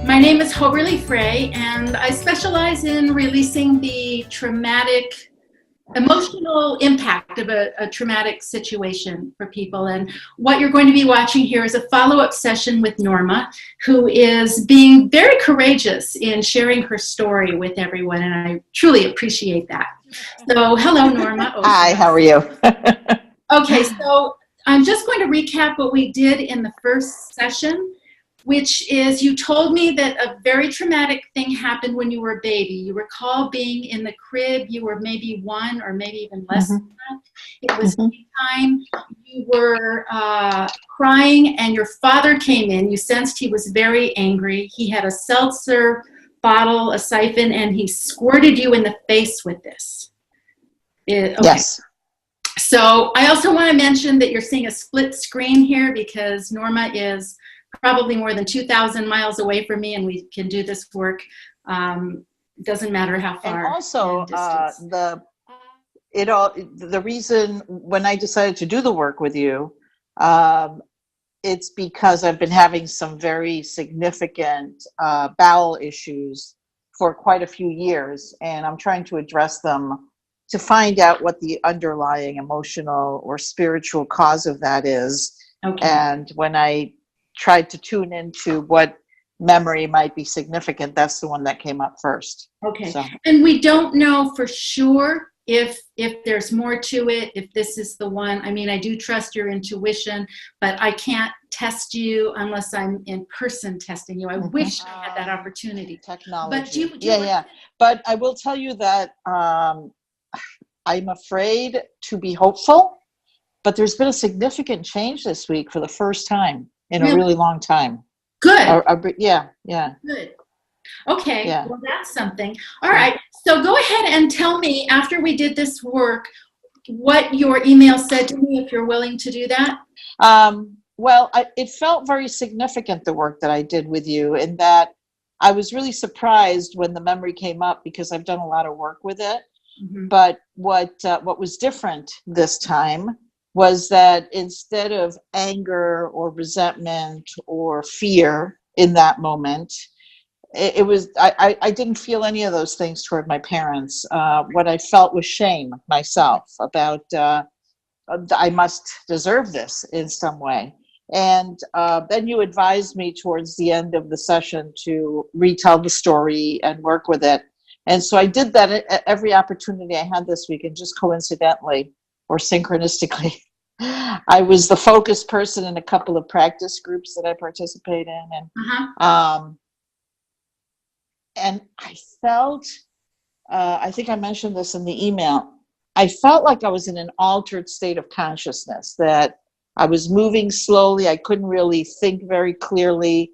My name is Hoberleigh, and I specialize in releasing the traumatic, emotional impact of a traumatic situation for people. And what you're going to be watching here is a follow-up session with Norma, who is being very courageous in sharing her story with everyone, and I truly appreciate that. So, hello, Norma. Hi, how are you? Okay, so I'm just going to recap what we did in the first session, which is you told me that a very traumatic thing happened when you were a baby. You recall being in the crib. You were maybe 1 or maybe even less than that. It was time you were crying and your father came in. You sensed he was very angry. He had a seltzer bottle, a siphon, and he squirted you in the face with this. Okay. Yes. So I also want to mention that you're seeing a split screen here because Norma is probably more than 2,000 miles away from me, and we can do this work. Doesn't matter how far. And also, the reason when I decided to do the work with you, it's because I've been having some very significant bowel issues for quite a few years, and I'm trying to address them to find out what the underlying emotional or spiritual cause of that is. Okay. And when I tried to tune into what memory might be significant, that's the one that came up first. Okay. So. And we don't know for sure if there's more to it, if this is the one. I mean, I do trust your intuition, but I can't test you unless I'm in person testing you. I wish I had that opportunity. Technology. But do you yeah. But I will tell you that I'm afraid to be hopeful, but there's been a significant change this week for the first time in a really long time. Good. Yeah. Good. Okay. Yeah. Well, that's something. All right. So go ahead and tell me, after we did this work, what your email said to me, if you're willing to do that. Well, it felt very significant, the work that I did with you, in that I was really surprised when the memory came up because I've done a lot of work with it. Mm-hmm. But what was different this time was that instead of anger or resentment or fear in that moment, it was I didn't feel any of those things toward my parents. What I felt was shame myself about I must deserve this in some way. And then you advised me towards the end of the session to retell the story and work with it. And so I did that at every opportunity I had this week, and just coincidentally or synchronistically, I was the focus person in a couple of practice groups that I participate in. And I felt, I think I mentioned this in the email, I felt like I was in an altered state of consciousness, that I was moving slowly. I couldn't really think very clearly.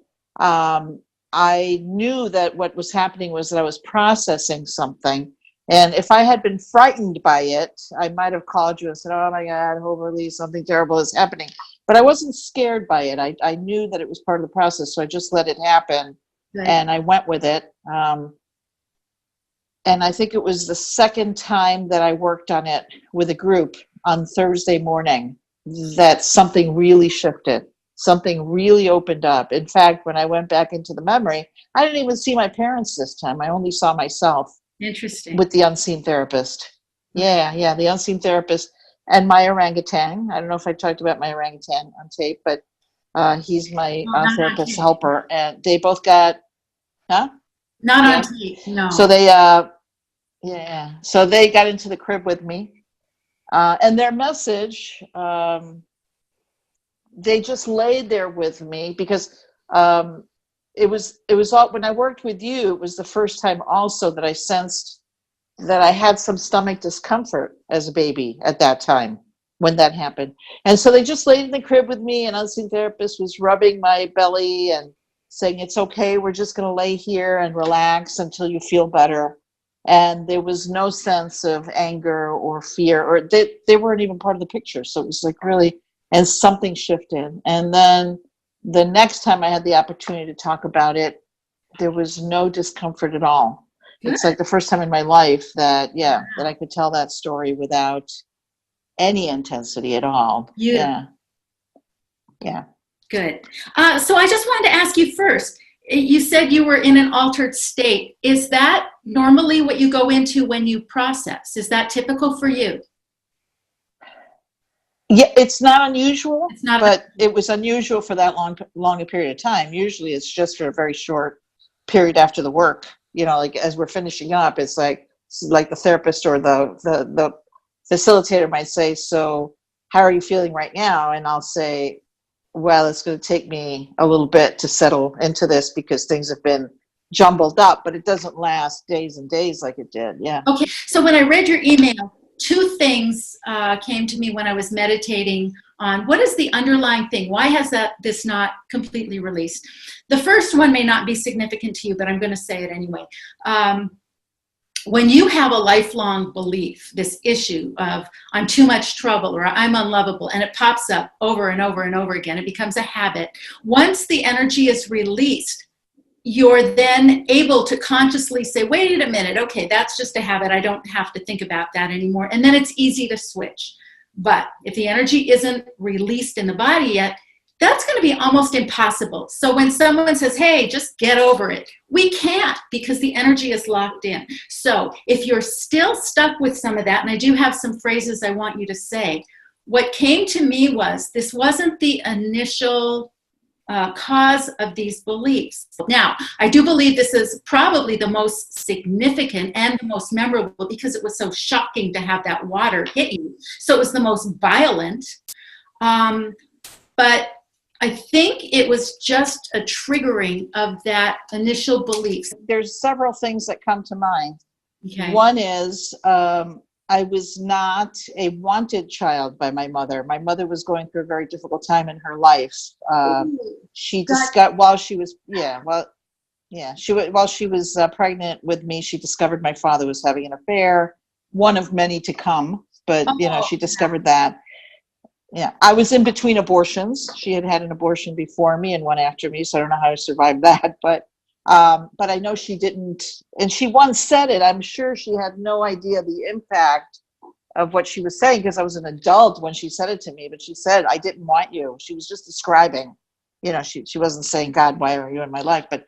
I knew that what was happening was that I was processing something. And if I had been frightened by it, I might have called you and said, oh my God, Hoberleigh, something terrible is happening. But I wasn't scared by it. I knew that it was part of the process. So I just let it happen. Right. And I went with it. And I think it was the second time that I worked on it with a group on Thursday morning that something really shifted. Something really opened up. In fact, when I went back into the memory, I didn't even see my parents this time. I only saw myself. Interesting. With the unseen therapist. Yeah, the unseen therapist and my orangutan. I don't know if I talked about my orangutan on tape, but he's my therapist helper. And they both got, Not on tape, no. So they, so they got into the crib with me. And their message, they just laid there with me because it was all, when I worked with you, it was the first time also that I sensed that I had some stomach discomfort as a baby at that time when that happened. And so they just laid in the crib with me, and unseen therapist was rubbing my belly and saying, it's okay, we're just going to lay here and relax until you feel better. And there was no sense of anger or fear, or they weren't even part of the picture. So it was like really, and something shifted. And then the next time I had the opportunity to talk about it, there was no discomfort at all. Good. It's like the first time in my life that I could tell that story without any intensity at all. Yeah. Good. So I just wanted to ask you first, You said you were in an altered state. Is that normally what you go into when you process? Is that typical for you? Yeah, it's not unusual, It's not. but it was unusual for that long a period of time. Usually it's just for a very short period after the work. You know, like as we're finishing up, it's like the therapist or the facilitator might say, so how are you feeling right now? And I'll say, well, it's going to take me a little bit to settle into this because things have been jumbled up, but it doesn't last days and days like it did. Yeah. Okay. So when I read your email, two things came to me when I was meditating on what is the underlying thing? Why has this not completely released? The first one may not be significant to you, but I'm going to say it anyway. When you have a lifelong belief, this issue of I'm too much trouble or I'm unlovable, and it pops up over and over and over again, it becomes a habit. Once the energy is released, you're then able to consciously say, wait a minute, okay, that's just a habit. I don't have to think about that anymore. And then it's easy to switch. But if the energy isn't released in the body yet, that's going to be almost impossible. So when someone says, hey, just get over it, we can't because the energy is locked in. So if you're still stuck with some of that, and I do have some phrases I want you to say, what came to me was this wasn't the initial cause of these beliefs. Now, I do believe this is probably the most significant and the most memorable because it was so shocking to have that water hit you. So it was the most violent. But I think it was just a triggering of that initial belief. There's several things that come to mind. Okay. One is I was not a wanted child by my mother. My mother was going through a very difficult time in her life. She discovered while she was pregnant with me, she discovered my father was having an affair, one of many to come. But she discovered that. Yeah, I was in between abortions. She had an abortion before me and one after me, so I don't know how I survived that. But I know she didn't, and she once said it. I'm sure she had no idea the impact of what she was saying because I was an adult when she said it to me. But she said, "I didn't want you." She was just describing. She wasn't saying, "God, why are you in my life?" But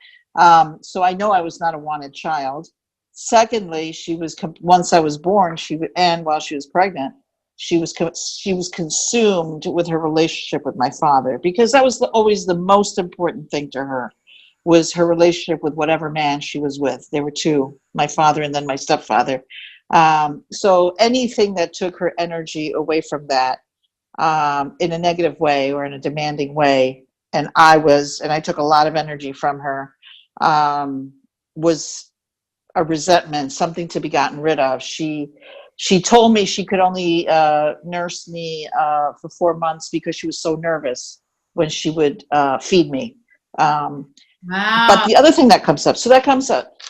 so I know I was not a wanted child. Secondly, once I was born, and while she was pregnant, she was consumed with her relationship with my father because that was always the most important thing to her, was her relationship with whatever man she was with. There were two, my father and then my stepfather. So anything that took her energy away from that in a negative way or in a demanding way, and I took a lot of energy from her, was a resentment, something to be gotten rid of. She told me she could only nurse me for 4 months because she was so nervous when she would feed me. Wow. But the other thing that comes up,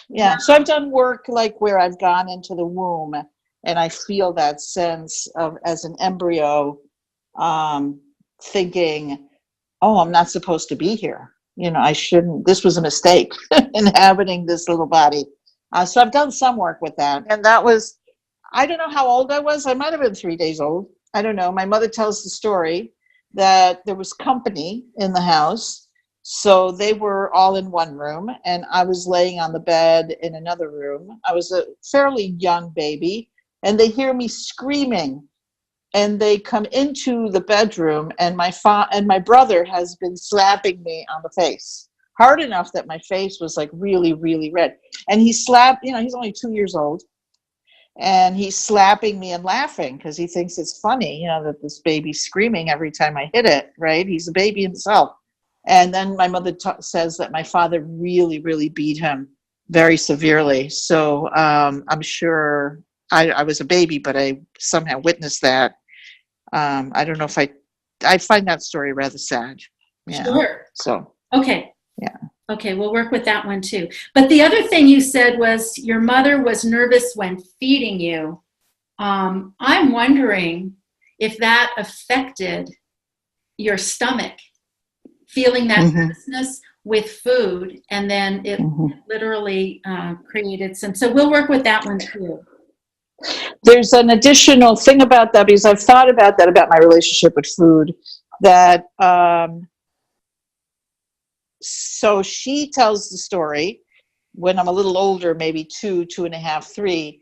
yeah. Wow. So I've done work like where I've gone into the womb and I feel that sense of, as an embryo, thinking, oh, I'm not supposed to be here. I shouldn't, this was a mistake inhabiting this little body. So I've done some work with that. And that was, I don't know how old I was. I might have been 3 days old. I don't know. My mother tells the story that there was company in the house. So they were all in one room and I was laying on the bed in another room. I was a fairly young baby and they hear me screaming and they come into the bedroom and my brother has been slapping me on the face hard enough that my face was like really, really red. And he slapped, he's only 2 years old. And he's slapping me and laughing because he thinks it's funny, that this baby's screaming every time I hit it, right? He's a baby himself. And then my mother says that my father really, really beat him very severely. So I'm sure I was a baby, but I somehow witnessed that. I don't know if I find that story rather sad. Yeah. Sure. So. Okay. Yeah. Okay, we'll work with that one too. But the other thing you said was your mother was nervous when feeding you. I'm wondering if that affected your stomach, feeling that nervousness with food, and then it literally created some. So we'll work with that one too. There's an additional thing about that because I've thought about that, about my relationship with food, that so she tells the story when I'm a little older, maybe 2.5, 3.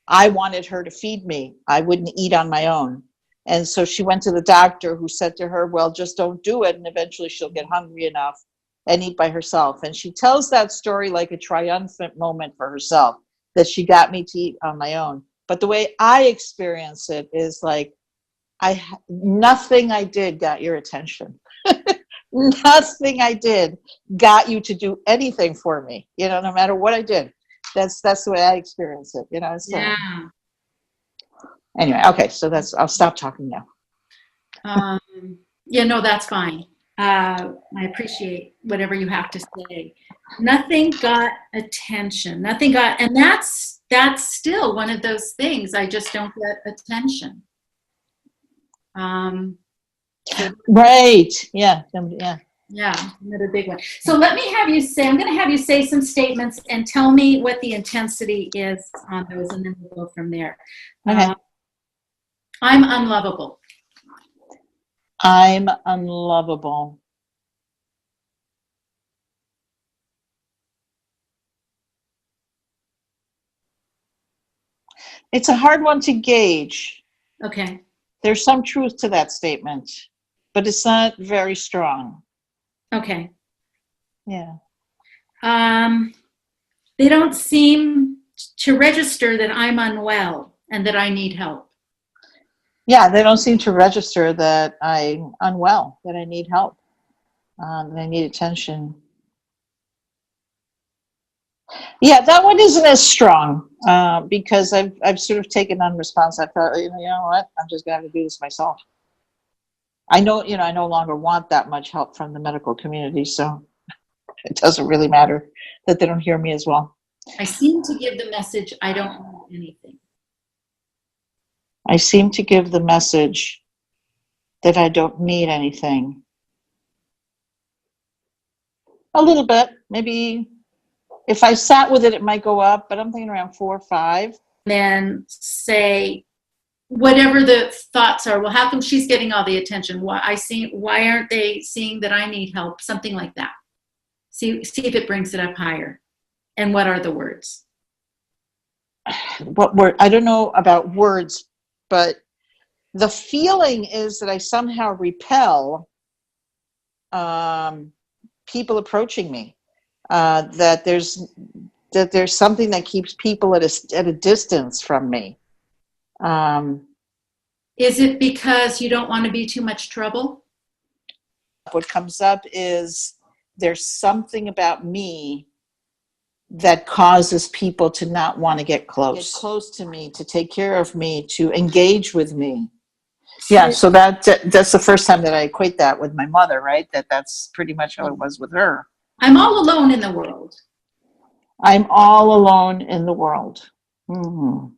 I wanted her to feed me. I wouldn't eat on my own. And so she went to the doctor, who said to her, well, just don't do it. And eventually she'll get hungry enough and eat by herself. And she tells that story like a triumphant moment for herself, that she got me to eat on my own. But the way I experience it is like, nothing I did got your attention. Nothing I did got you to do anything for me, no matter what I did. That's the way I experience it, so. Yeah. Anyway, okay, so I'll stop talking now. Yeah, no, that's fine. I appreciate whatever you have to say. Nothing got attention. Nothing got, and that's still one of those things. I just don't get attention. Right. Yeah. Yeah. Yeah, another big one. So let me have you say, I'm going to have you say some statements and tell me what the intensity is on those, and then we'll go from there. Okay. I'm unlovable. I'm unlovable. It's a hard one to gauge. Okay. There's some truth to that statement, but it's not very strong. Okay. Yeah. They don't seem to register that I'm unwell and that I need help. Yeah, they don't seem to register that I'm unwell, that I need help, that I need attention. Yeah, that one isn't as strong because I've sort of taken on response. I thought, you know what, I'm just gonna have to do this myself. I know, I no longer want that much help from the medical community, so it doesn't really matter that they don't hear me as well. I seem to give the message I don't need anything. I seem to give the message that I don't need anything. A little bit, maybe. If I sat with it, it might go up, but I'm thinking around 4 or 5. Then say whatever the thoughts are. Well, how come she's getting all the attention? Why aren't they seeing that I need help? Something like that. See if it brings it up higher. And what are the words? What word? I don't know about words, but the feeling is that I somehow repel people approaching me. That there's something that keeps people at a distance from me. Is it because you don't want to be too much trouble? What comes up is there's something about me that causes people to not want to get close to me, to take care of me, to engage with me. Yeah, so that's the first time that I equate that with my mother, right? That's pretty much how it was with her. I'm all alone in the world. I'm all alone in the world. Mm-hmm.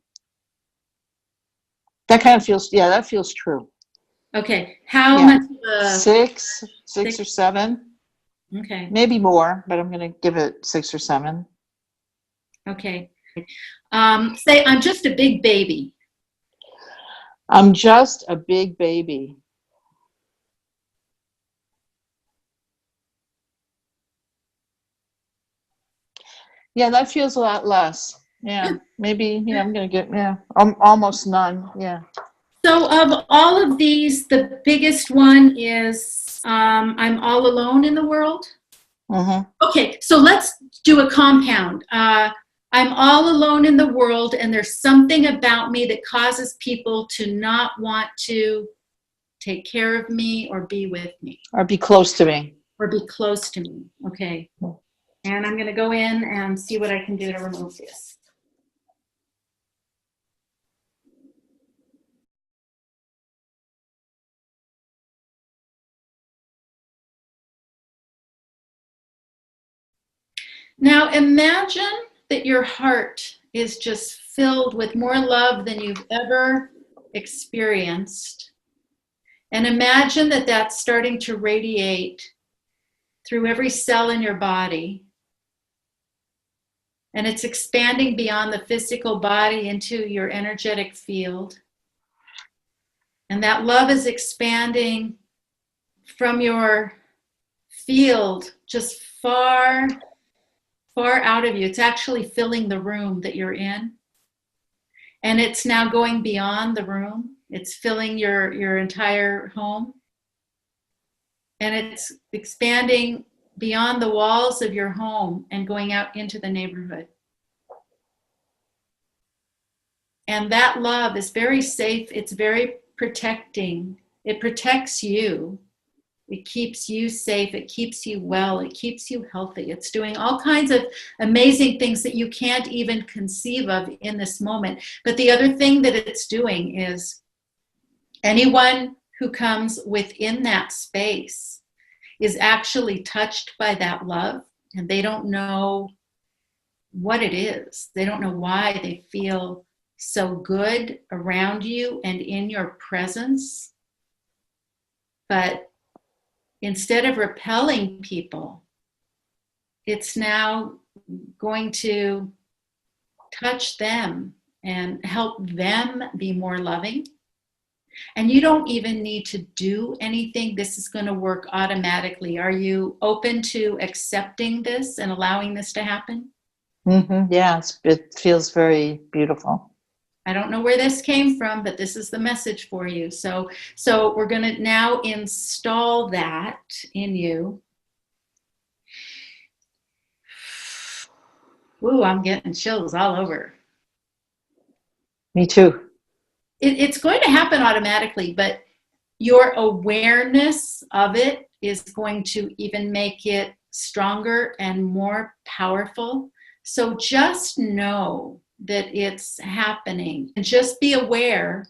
That kind of feels, that feels true. Okay, how much? 6 or 7. Okay. Maybe more, but I'm going to give it 6 or 7. Okay. Say, I'm just a big baby. I'm just a big baby. Yeah, that feels a lot less. Yeah, maybe, I'm going to get, almost none. Yeah. So of all of these, the biggest one is I'm all alone in the world. Mm-hmm. Okay, so let's do a compound. I'm all alone in the world, and there's something about me that causes people to not want to take care of me or be with me. Or be close to me. Or be close to me. Okay. And I'm going to go in and see what I can do to remove this. Now imagine that your heart is just filled with more love than you've ever experienced. And imagine that that's starting to radiate through every cell in your body. And it's expanding beyond the physical body into your energetic field. And that love is expanding from your field just far, far out of you. It's actually filling the room that you're in. And it's now going beyond the room. It's filling your entire home. And it's expanding beyond the walls of your home and going out into the neighborhood. And that love is very safe. It's very protecting. It protects you. It keeps you safe. It keeps you well. It keeps you healthy. It's doing all kinds of amazing things that you can't even conceive of in this moment. But the other thing that it's doing is anyone who comes within that space is actually touched by that love, and they don't know what it is. They don't know why they feel so good around you and in your presence. But instead of repelling people, it's now going to touch them and help them be more loving. And you don't even need to do anything. This is going to work automatically. Are you open to accepting this and allowing this to happen? Mm-hmm. Yeah, it feels very beautiful. I don't know where this came from, but this is the message for you. So we're going to now install that in you. Ooh, I'm getting chills all over. Me too. It's going to happen automatically, but your awareness of it is going to even make it stronger and more powerful. So just know that it's happening. And just be aware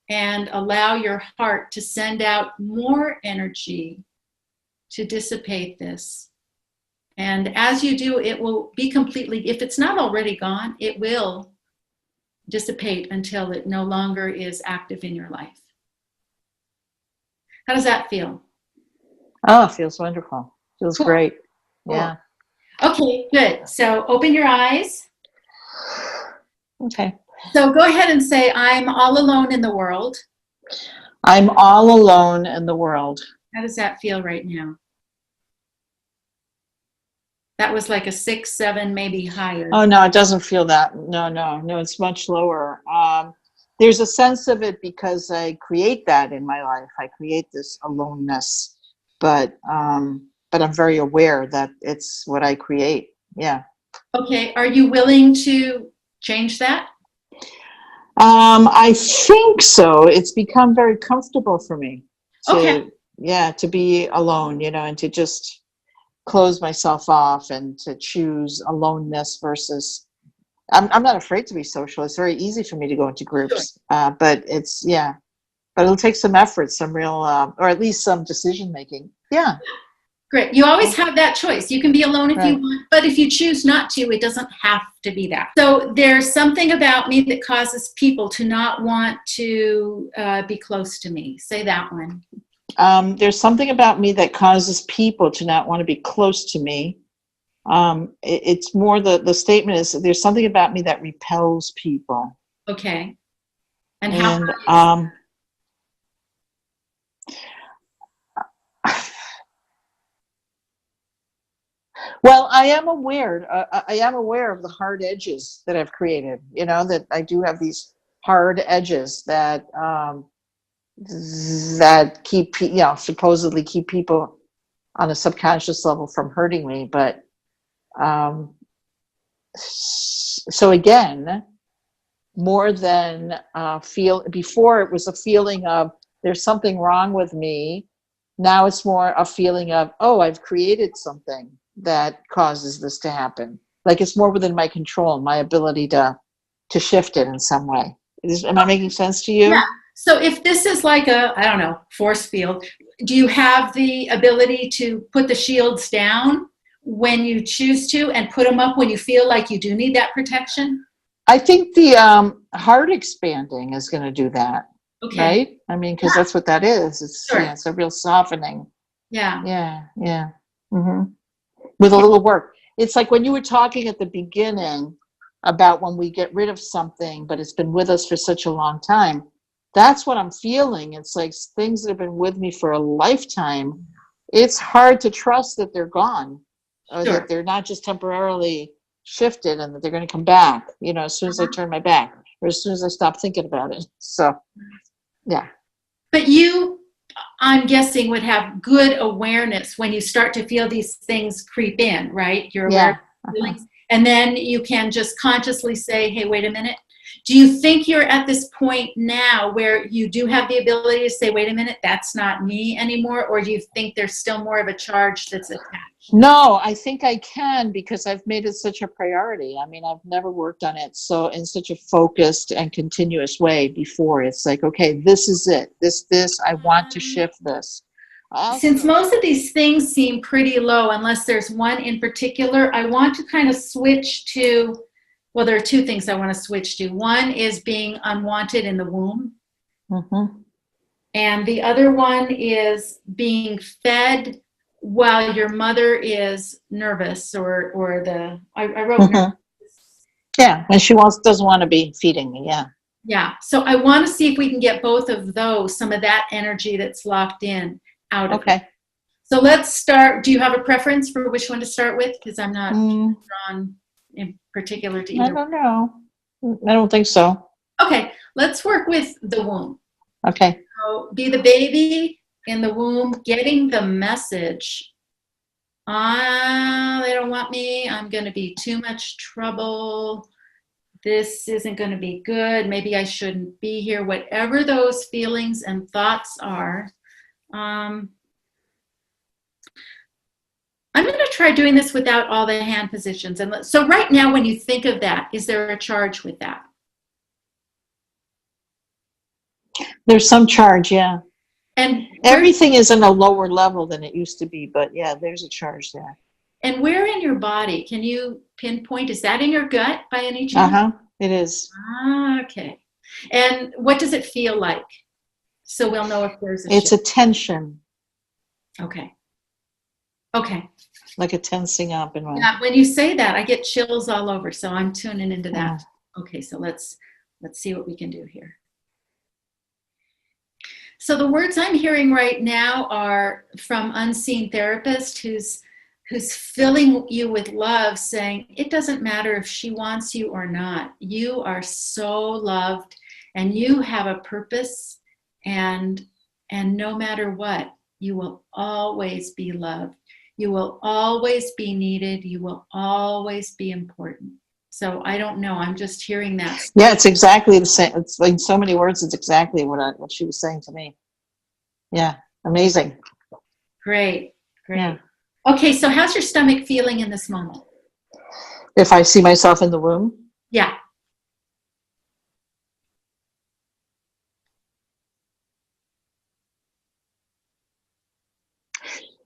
and allow your heart to send out more energy to dissipate this. And as you do, it will be completely, if it's not already gone, it will dissipate until it no longer is active in your life. How does that feel? Oh, it feels wonderful. Feels Cool. great. Cool. Yeah. Okay, good. So open your eyes. Okay. So go ahead and say, I'm all alone in the world. I'm all alone in the world. How does that feel right now? That was like a 6, 7, maybe higher. Oh, no, it doesn't feel that. No, it's much lower. There's a sense of it because I create that in my life. I create this aloneness, but I'm very aware that it's what I create. Yeah. Okay. Are you willing to change that? I think so. It's become very comfortable for me to be alone, and to just close myself off and to choose aloneness versus I'm not afraid to be social. It's very easy for me to go into groups. Sure. But it'll take some effort, some real or at least some decision making. Yeah. Great. You always have that choice. You can be alone if right. you want, but if you choose not to, it doesn't have to be that. So there's something about me that causes people to not want to be close to me. Say that one. There's something about me that causes people to not want to be close to me. It's more the statement is there's something about me that repels people. Okay. And how? Well, I am aware of the hard edges that I've created, that I do have these hard edges that keep, supposedly keep people on a subconscious level from hurting me. But so again, more than before it was a feeling of there's something wrong with me. Now it's more a feeling of, oh, I've created something that causes this to happen. Like it's more within my control, my ability to shift it in some way. Am I making sense to you? Yeah. So if this is like a, I don't know, force field, do you have the ability to put the shields down when you choose to and put them up when you feel like you do need that protection? I think the heart expanding is going to do that. Okay. Right? I mean, because that's what that is. It's, sure. It's a real softening. Yeah. Yeah. Mm-hmm. With a little work. It's like when you were talking at the beginning about when we get rid of something, but it's been with us for such a long time. That's what I'm feeling. It's like things that have been with me for a lifetime. it's hard to trust that they're gone, or Sure. that they're not just temporarily shifted and that they're going to come back, as soon as I turn my back, or as soon as I stop thinking about it. So, yeah. But you, I'm guessing, would have good awareness when you start to feel these things creep in, right? You're aware of Yeah. feelings. And then you can just consciously say, hey, wait a minute. Do you think you're at this point now where you do have the ability to say, wait a minute, that's not me anymore? Or do you think there's still more of a charge that's attached? No, I think I can, because I've made it such a priority. I mean, I've never worked on it so in such a focused and continuous way before. It's like, okay, this is it. This, I want to shift this. Since Also, most of these things seem pretty low, unless there's one in particular, I want to kind of switch to, well, there are two things I want to switch to. One is being unwanted in the womb. And the other one is being fed while your mother is nervous, or I wrote nervous. Yeah, when she doesn't want to be feeding me. Yeah. Yeah. So I want to see if we can get both of those, some of that energy that's locked in, out of it. So let's start. Do you have a preference for which one to start with? Because I'm not drawn in particular to either. I don't know. I don't think so. Okay, let's work with the womb. Okay. So be the baby in the womb getting the message. They don't want me. I'm going to be too much trouble. This isn't going to be good. Maybe I shouldn't be here. Whatever those feelings and thoughts are. I'm going to try doing this without all the hand positions. And so right now, when you think of that, is there a charge with that? There's some charge, yeah. And everything is in a lower level than it used to be, but yeah, there's a charge there. And where in your body? Can you pinpoint? Is that in your gut by any chance? It is. Okay. And what does it feel like? So we'll know if there's a It's shift. a tension. Okay. Okay. Like a tensing up and Yeah, when you say that, I get chills all over. So I'm tuning into that. Okay, so let's see what we can do here. So the words I'm hearing right now are from Unseen Therapist, who's filling you with love, saying it doesn't matter if she wants you or not. You are so loved, and you have a purpose, and no matter what, you will always be loved. You will always be needed. You will always be important. So I don't know. I'm just hearing that. Yeah, it's exactly the same. It's like so many words. It's exactly what she was saying to me. Yeah, amazing. Great, great. Yeah. Okay, so how's your stomach feeling in this moment? If I see myself in the womb? Yeah.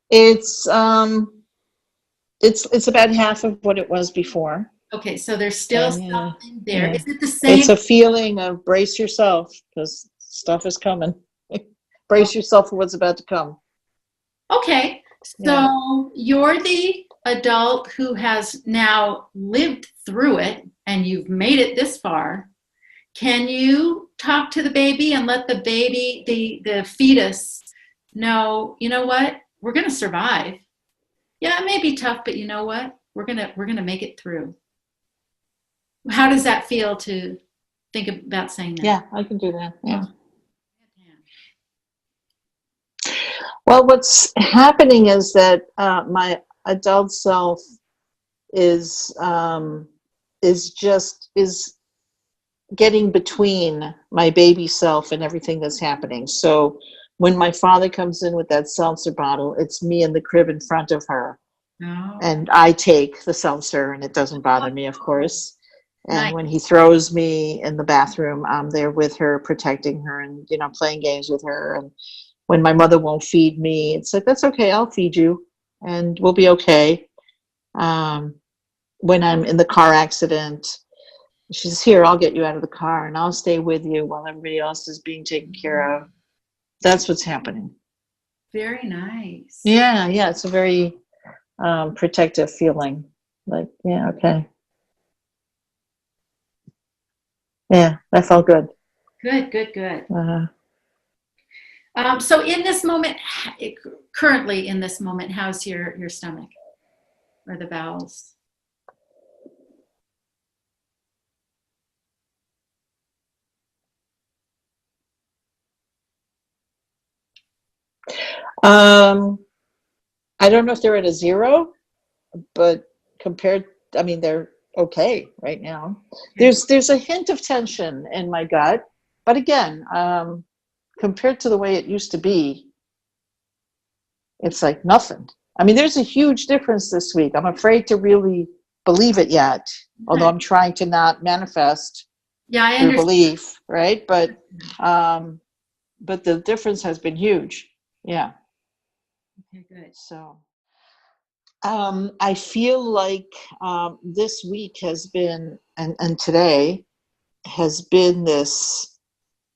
It's about half of what it was before. Okay, so there's still something there. Is it the same? It's a feeling of brace yourself, because stuff is coming. Brace yourself for what's about to come. Okay, so you're the adult who has now lived through it, and you've made it this far. Can you talk to the baby and let the baby, the fetus, know, you know what? We're going to survive. Yeah, it may be tough, but you know what? We're gonna make it through. How does that feel to think about saying that? Yeah, I can do that. Yeah. Well, what's happening is that my adult self is getting between my baby self and everything that's happening. So when my father comes in with that seltzer bottle, it's me in the crib in front of her. Oh. And I take the seltzer, and it doesn't bother me, of course. And Nice. when he throws me in the bathroom, I'm there with her, protecting her, and playing games with her. And when my mother won't feed me, it's like, that's okay, I'll feed you, and we'll be okay. When I'm in the car accident, she says, here, I'll get you out of the car, and I'll stay with you while everybody else is being taken care of. That's what's happening. Very nice. Yeah, it's a very protective feeling. Like, yeah, okay. Yeah, that felt good. Good. So in this moment, currently in this moment, how's your stomach or the bowels? I don't know if they're at a 0, but I mean, they're okay right now. There's a hint of tension in my gut, but again, compared to the way it used to be, it's like nothing. I mean, there's a huge difference this week. I'm afraid to really believe it yet, although I'm trying to not manifest I through understand. belief, right? But the difference has been huge. Yeah. Okay, good. So I feel like this week has been, and today has been this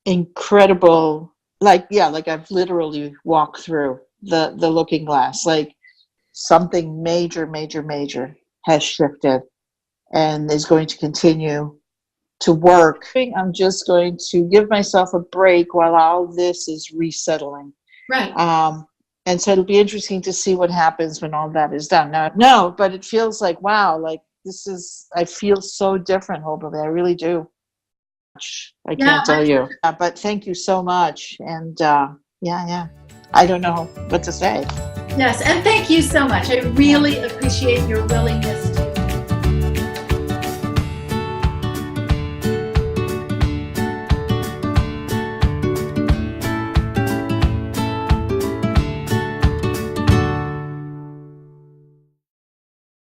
incredible, like I've literally walked through the looking glass, like something major has shifted and is going to continue to work. I'm just going to give myself a break while all this is resettling. Right. And so it'll be interesting to see what happens when all that is done. Now, no, but it feels like, wow, like I feel so different, Hoberleigh. I really do. I can't tell you. But thank you so much. And yeah, I don't know what to say. Yes, and thank you so much. I really appreciate your willingness